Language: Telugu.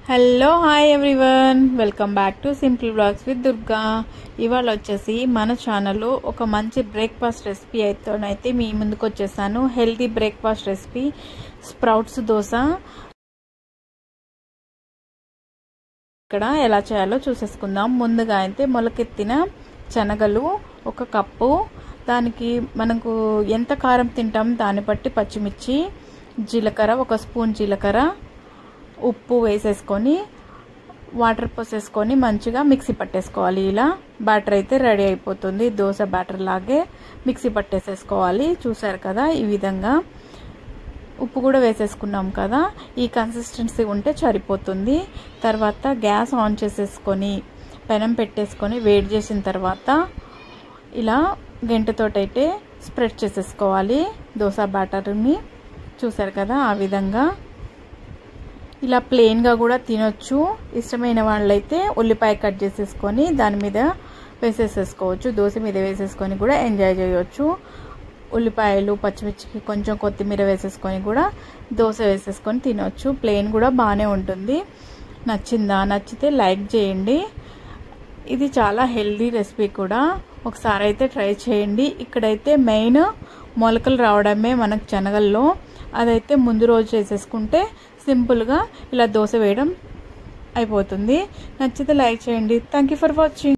Hello hi everyone, welcome back to Simple Blogs with Durga. ఇవాళ వచ్చేసి మన ఛానల్లో ఒక మంచి బ్రేక్ఫాస్ట్ రెసిపీ అయితే మీ ముందుకు వచ్చేసాను. Healthy breakfast recipe sprouts dosa. ఇక్కడ ఎలా చేయాలో చూసేసుకుందాం. ముందుగా అయితే మొలకెత్తిన శనగలు ఒక కప్పు, దానికి మనకు ఎంత కారం తింటాం దాన్ని బట్టి పచ్చిమిర్చి, జీలకర్ర ఒక స్పూన్ జీలకర్ర, ఉప్పు వేసేసుకొని వాటర్ పోసేసుకొని మంచిగా మిక్సీ పట్టేసుకోవాలి. ఇలా బ్యాటర్ అయితే రెడీ అయిపోతుంది. దోశ బ్యాటర్ లాగే మిక్సీ పట్టేసేసుకోవాలి. చూసారు కదా, ఈ విధంగా ఉప్పు కూడా వేసేసుకున్నాం కదా, ఈ కన్సిస్టెన్సీ ఉంటే సరిపోతుంది. తర్వాత గ్యాస్ ఆన్ చేసేసుకొని పెనం పెట్టేసుకొని వేడి చేసిన తర్వాత ఇలా గంటతోటైతే స్ప్రెడ్ చేసేసుకోవాలి దోశ బ్యాటర్ని. చూసారు కదా, ఆ విధంగా ఇలా ప్లెయిన్గా కూడా తినొచ్చు. ఇష్టమైన వాళ్ళైతే ఉల్లిపాయ కట్ చేసేసుకొని దాని మీద వేసేసేసుకోవచ్చు. దోశ మీద వేసేసుకొని కూడా ఎంజాయ్ చేయొచ్చు. ఉల్లిపాయలు, పచ్చిమిర్చికి కొంచెం కొత్తిమీర వేసేసుకొని కూడా దోశ వేసేసుకొని తినొచ్చు. ప్లెయిన్ కూడా బాగానే ఉంటుంది. నచ్చిందా? నచ్చితే లైక్ చేయండి. ఇది చాలా హెల్దీ రెసిపీ కూడా, ఒకసారి అయితే ట్రై చేయండి. ఇక్కడైతే మెయిన్ మొలకలు రావడమే మనకు శనగల్లో. అదైతే ముందు రోజు చేసేసుకుంటే సింపుల్గా ఇలా దోశ వేయడం అయిపోతుంది. నచ్చితే లైక్ చేయండి. Thank you for watching.